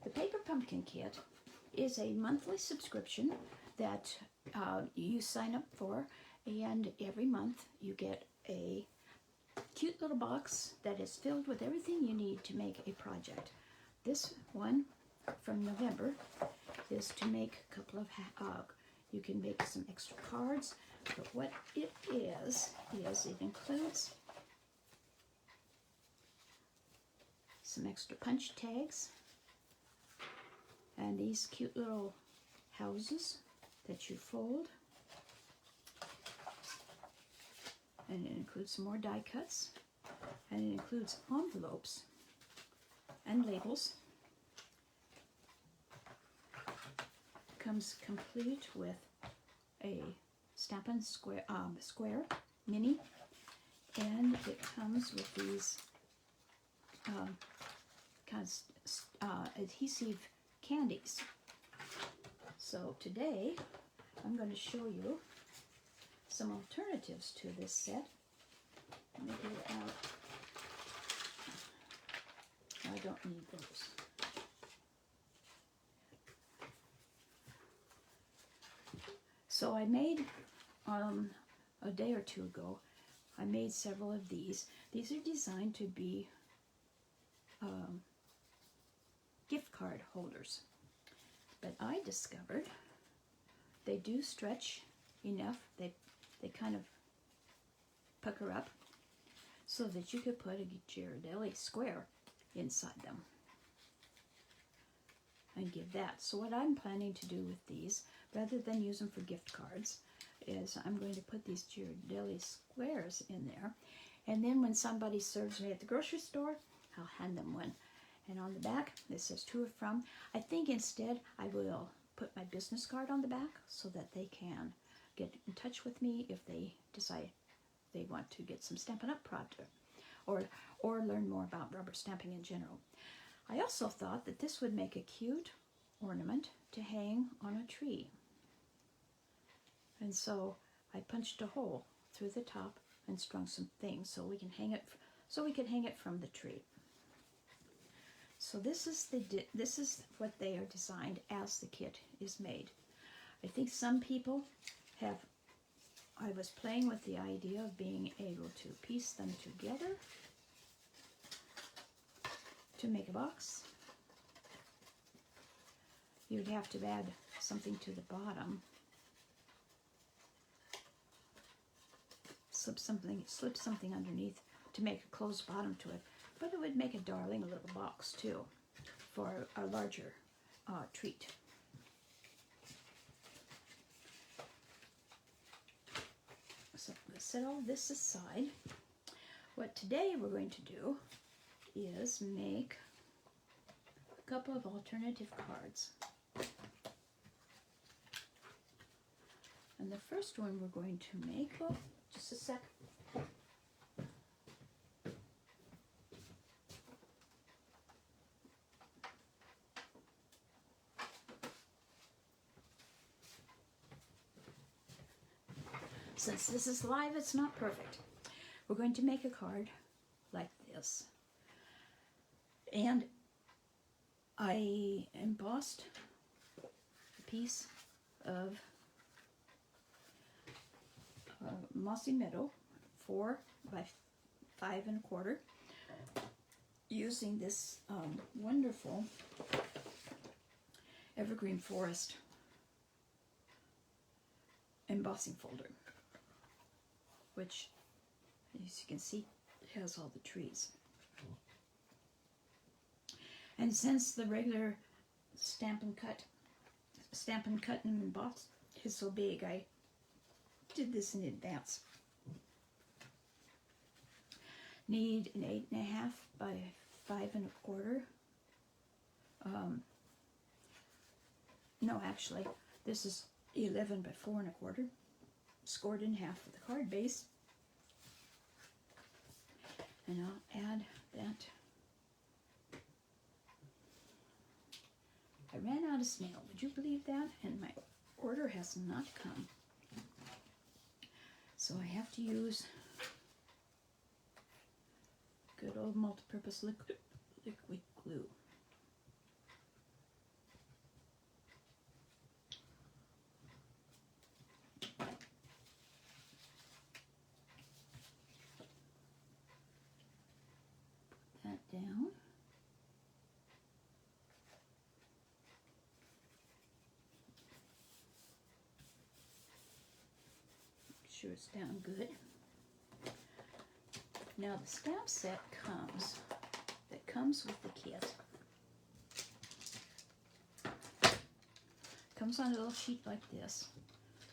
The Paper Pumpkin Kit is a monthly subscription that you sign up for, and every month you get a cute little box that is filled with everything you need to make a project. This one from November is to make a couple of, you can make some extra cards, but what it is it includes some extra punch tags and these cute little houses that you fold, and it includes some more die cuts, and it includes envelopes and labels. Comes complete with a Stampin' Square mini, and it comes with these adhesive candies. So today I'm going to show you some alternatives to this set. Let me get it out. I don't need those. So I made, a day or two ago, I made several of these. These are designed to be gift card holders. But I discovered they do stretch enough, they kind of pucker up so that you could put a Ghirardelli square inside them and give that. So what I'm planning to do with these, rather than use them for gift cards, is I'm going to put these Ghirardelli squares in there, and then when somebody serves me at the grocery store, I'll hand them one. And on the back, this says to or from. I think instead I will put my business card on the back so that they can get in touch with me if they decide they want to get some Stampin' Up! Project or learn more about rubber stamping in general. I also thought that this would make a cute ornament to hang on a tree. And so I punched a hole through the top and strung some things so we can hang it from the tree. So this is what they are designed as the kit is made. I think some people have, I was playing with the idea of being able to piece them together to make a box. You'd have to add something to the bottom. Slip something underneath to make a closed bottom to it. But it would make a darling little box too for a larger treat. So let's set all this aside. What today we're going to do is make a couple of alternative cards. And the first one we're going to make, oh, just a sec. Since this is live, it's not perfect. We're going to make a card like this. And I embossed a piece of Mossy Meadow 4 by 5 1/4 using this wonderful Evergreen Forest embossing folder, which, as you can see, has all the trees. And since the regular Stampin' Cut and Emboss is so big, I did this in advance. Need an 8.5 by 5 1/4. No, actually, this is 11 by 4 1/4. Scored in half with the card base. And I'll add that. I ran out of snail. Would you believe that? And my order has not come. So I have to use good old multi-purpose liquid glue. sure it's down good. Now the stamp set comes with the kit. Comes on a little sheet like this.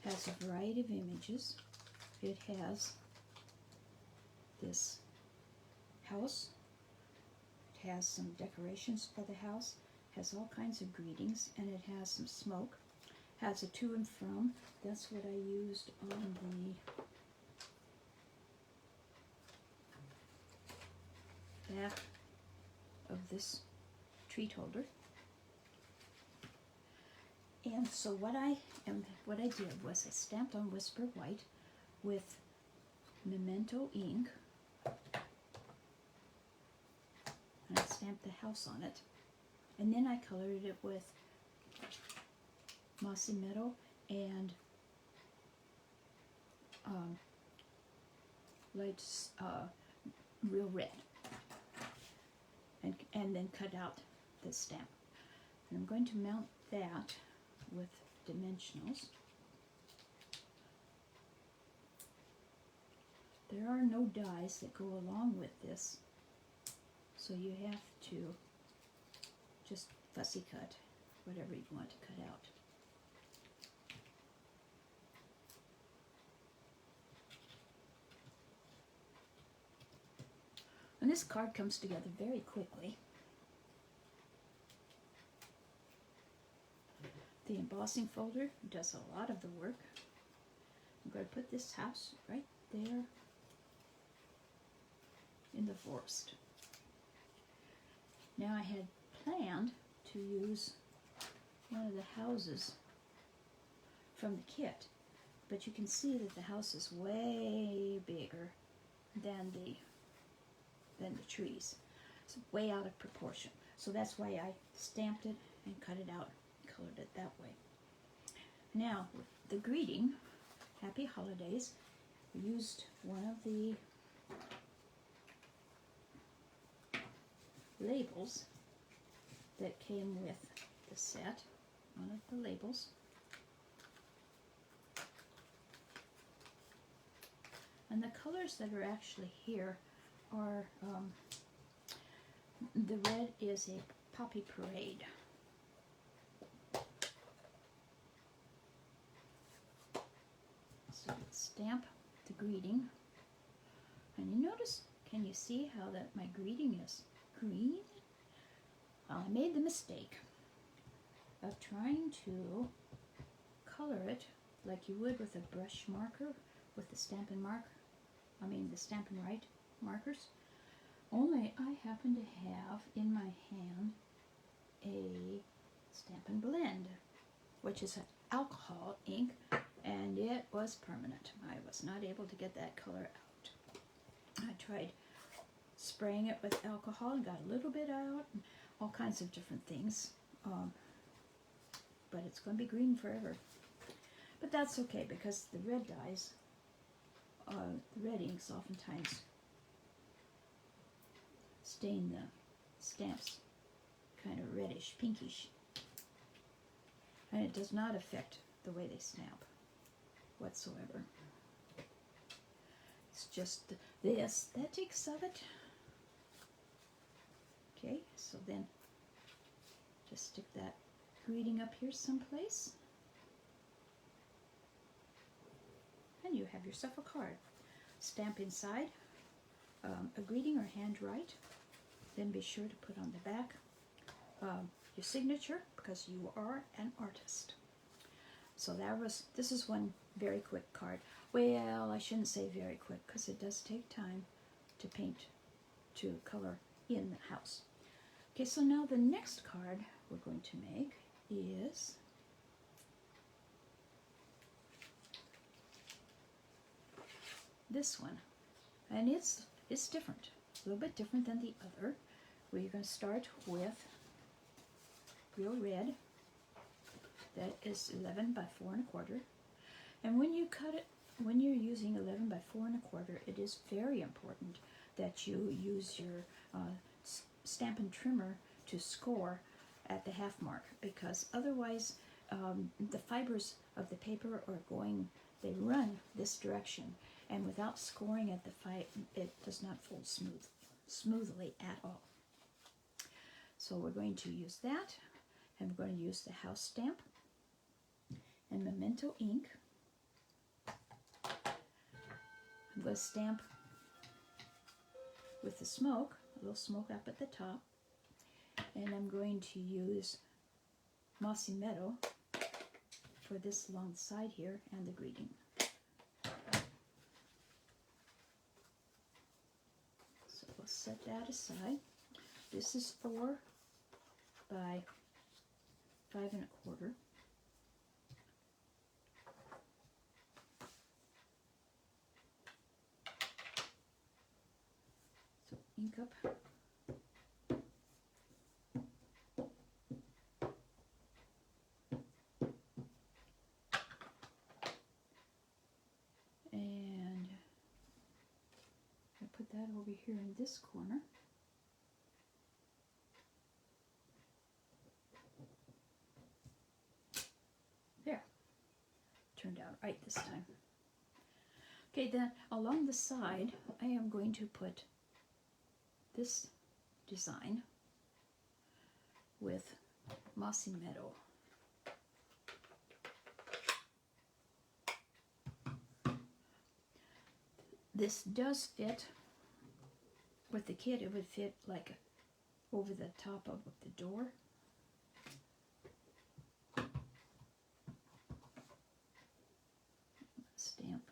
Has a variety of images. It has this house. It has some decorations for the house. Has all kinds of greetings, and it has some smoke. Has a to and from. That's what I used on the back of this treat holder. And so what I did was I stamped on Whisper White with Memento ink, and I stamped the house on it, and then I colored it with Mossy Meadow and light real red, and then cut out the stamp. And I'm going to mount that with dimensionals. There are no dies that go along with this, so you have to just fussy cut whatever you want to cut out. And this card comes together very quickly. The embossing folder does a lot of the work. I'm going to put this house right there in the forest. Now I had planned to use one of the houses from the kit, but you can see that the house is way bigger than the trees. It's way out of proportion. So that's why I stamped it and cut it out, colored it that way. Now, the greeting, Happy Holidays, I used one of the labels that came with the set, one of the labels. And the colors that are actually here are, the red is a Poppy Parade. So let's stamp the greeting. And you notice, can you see how that my greeting is green? I made the mistake of trying to color it like you would with a brush marker with the Stampin' the Stampin' Write markers. Only I happen to have in my hand a Stampin' Blend, which is an alcohol ink, and it was permanent. I was not able to get that color out. I tried spraying it with alcohol and got a little bit out, and all kinds of different things. But it's going to be green forever. But that's okay, because the red dyes, the red inks oftentimes stain the stamps kind of reddish, pinkish. And it does not affect the way they stamp whatsoever. It's just the aesthetics of it. Okay, so then just stick that greeting up here someplace. And you have yourself a card. Stamp inside a greeting or handwrite. Then be sure to put on the back your signature, because you are an artist. So this is one very quick card. Well, I shouldn't say very quick, because it does take time to paint, to color in the house. Okay, so now the next card we're going to make is this one. And it's different, a little bit different than the other. We're going to start with real red. That is 11 by 4 1/4. And when you cut it, when you're using 11 by 4 1/4, it is very important that you use your Stampin' Trimmer to score at the half mark, because otherwise the fibers of the paper are going they run this direction, and without scoring at the fight, it does not fold smoothly at all. So we're going to use that, and we're going to use the house stamp and memento ink. I'm going to stamp with the smoke, a little smoke up at the top, and I'm going to use Mossy Meadow for this along the side here and the greeting. So we'll set that aside. This is 4 by 5 1/4. So ink up. And I put that over here in this corner. There. Turned out right this time. Okay, then along the side, I am going to put this design with Mossy Meadow. This does fit with the kit. It would fit like over the top of the door. Stamp.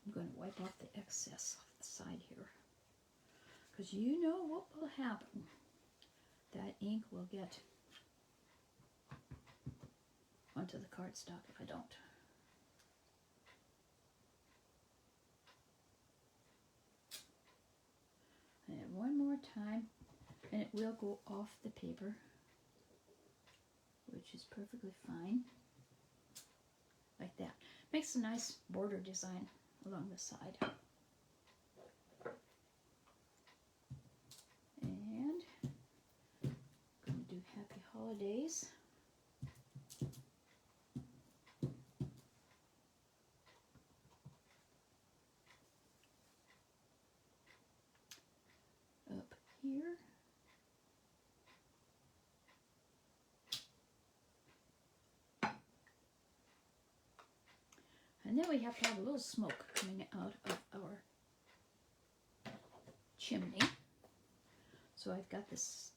I'm going to wipe off the excess off the side here, because you know what will happen. That ink will get onto the cardstock if I don't. And one more time, and it will go off the paper, which is perfectly fine. Like that. Makes a nice border design along the side. And I'm going to do Happy Holidays. Up here. And then we have to have a little smoke coming out of our chimney. So I've got this,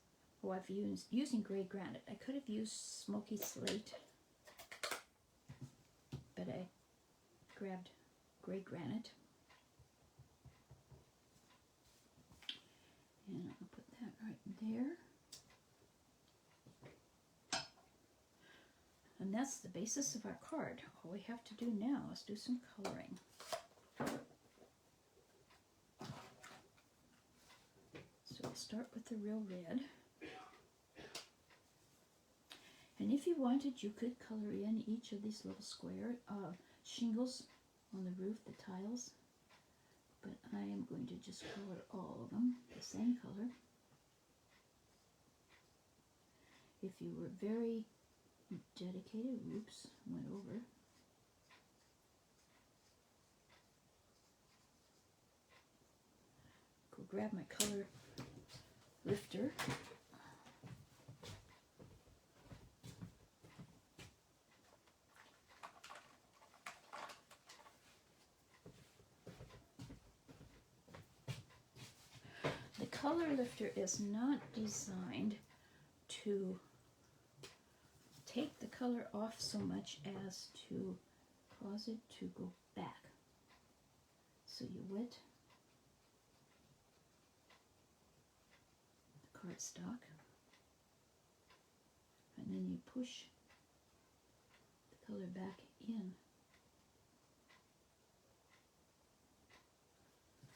I've used using gray granite. I could have used smoky slate, but I grabbed gray granite. And I'll put that right there. And that's the basis of our card. All we have to do now is do some coloring. So we'll start with the real red. And if you wanted, you could color in each of these little square shingles on the roof, the tiles. But I am going to just color all of them the same color. If you were very dedicated, oops, went over. Go grab my color lifter. The color lifter is not designed to take the color off so much as to cause it to go back. So you wet the cardstock, and then you push the color back in,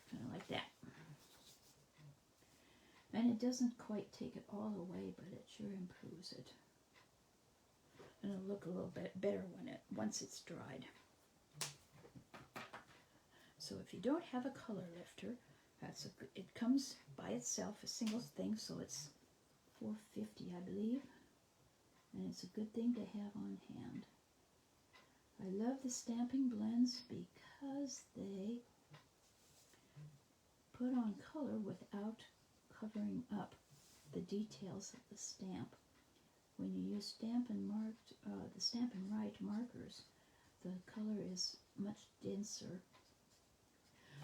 kind of like that. And it doesn't quite take it all away, but it sure improves it. And it'll look a little bit better once it's dried. So if you don't have a color lifter, It comes by itself, a single thing, so it's $4.50, I believe. And it's a good thing to have on hand. I love the stamping blends because they put on color without covering up the details of the stamp. When you use the Stampin' Right markers, the color is much denser,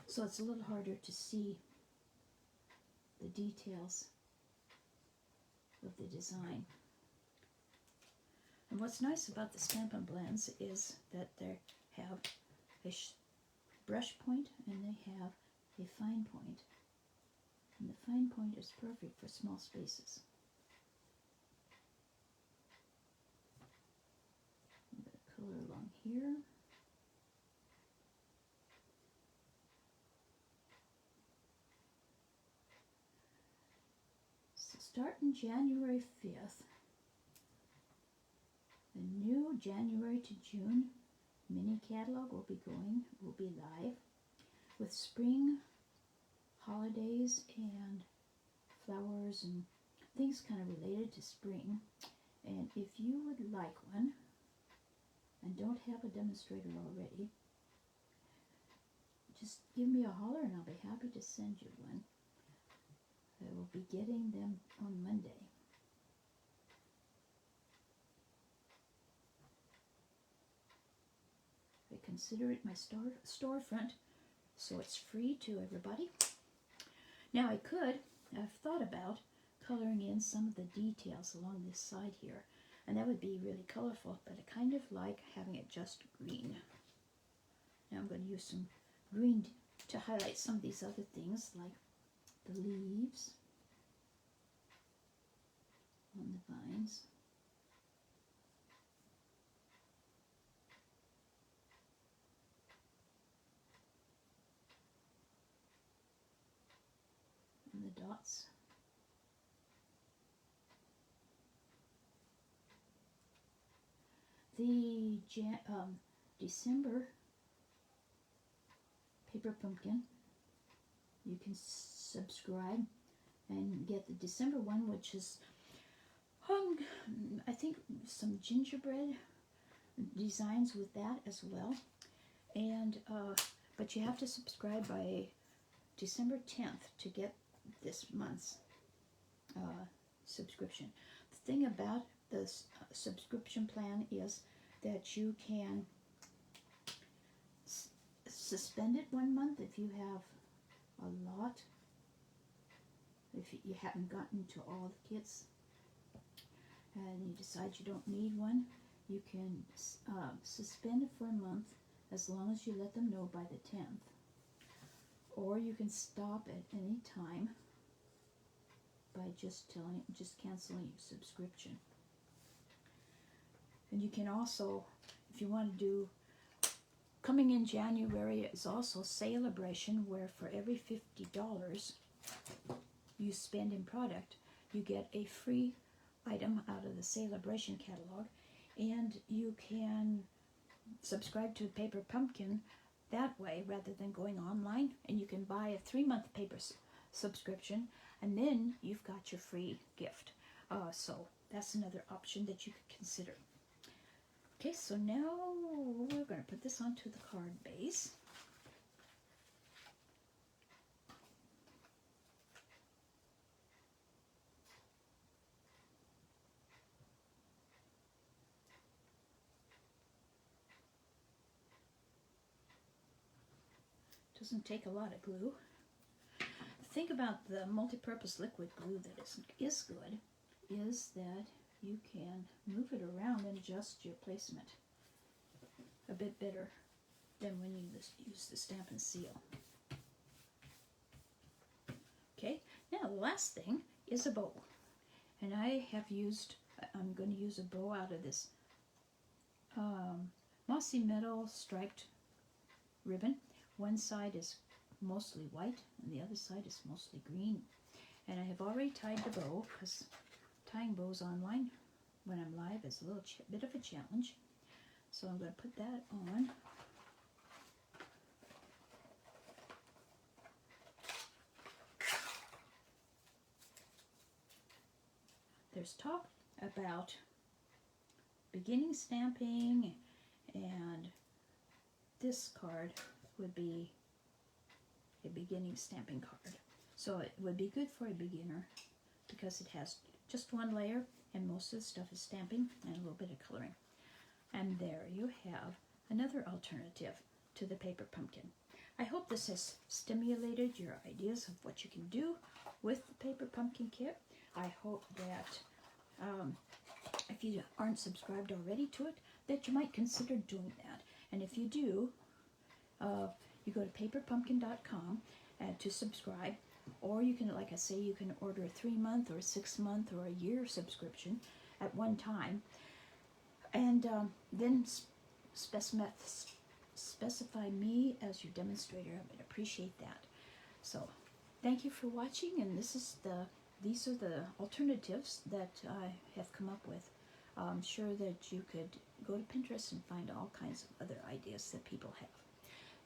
so it's a little harder to see the details of the design. And what's nice about the Stampin' Blends is that they have a brush point and they have a fine point. And the fine point is perfect for small spaces. A bit of color along here. So starting January 5th, a new January to June mini catalog will be live with spring holidays and flowers and things kind of related to spring. And if you would like one and don't have a demonstrator already, just give me a holler and I'll be happy to send you one. I will be getting them on Monday. I consider it my storefront, so it's free to everybody. Now I've thought about coloring in some of the details along this side here, and that would be really colorful, but I kind of like having it just green. Now I'm going to use some green to highlight some of these other things, like the leaves on the vines. And the dots. The December paper pumpkin, you can subscribe and get the December one, which is I think some gingerbread designs with that as well. And but you have to subscribe by December 10th to get this month's subscription. The thing about this subscription plan is that you can suspend it 1 month if you have a lot, if you haven't gotten to all the kits and you decide you don't need one. You can suspend it for a month as long as you let them know by the 10th. Or you can stop at any time by just canceling your subscription. And you can also, if you want to do, coming in January is also Celebration, where for every $50 you spend in product, you get a free item out of the Celebration catalog, and you can subscribe to Paper Pumpkin that way rather than going online, and you can buy a 3-month paper subscription, and then you've got your free gift. So that's another option that you could consider. Okay, so now we're going to put this onto the card base. Doesn't take a lot of glue. The thing about the multi-purpose liquid glue that is good is that you can move it around and adjust your placement a bit better than when you use the Stampin' Seal. Okay, now the last thing is a bow. And I'm going to use a bow out of this mossy metal striped ribbon. One side is mostly white and the other side is mostly green. And I have already tied the bow, because tying bows online when I'm live is a little bit of a challenge. So I'm going to put that on. there's talk about beginning stamping, and this card would be a beginning stamping card. So it would be good for a beginner because it has just one layer and most of the stuff is stamping and a little bit of coloring. And there you have another alternative to the paper pumpkin. I hope this has stimulated your ideas of what you can do with the paper pumpkin kit. I hope that if you aren't subscribed already to it, that you might consider doing that. And if you do, you go to paperpumpkin.com to subscribe, or you can, like I say, you can order a 3-month or a 6-month or a year subscription at one time, and then specify me as your demonstrator. I would appreciate that. So thank you for watching, and these are the alternatives that I have come up with. I'm sure that you could go to Pinterest and find all kinds of other ideas that people have.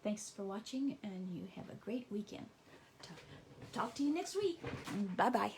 Thanks for watching, and you have a great weekend. Talk to you next week. Bye-bye.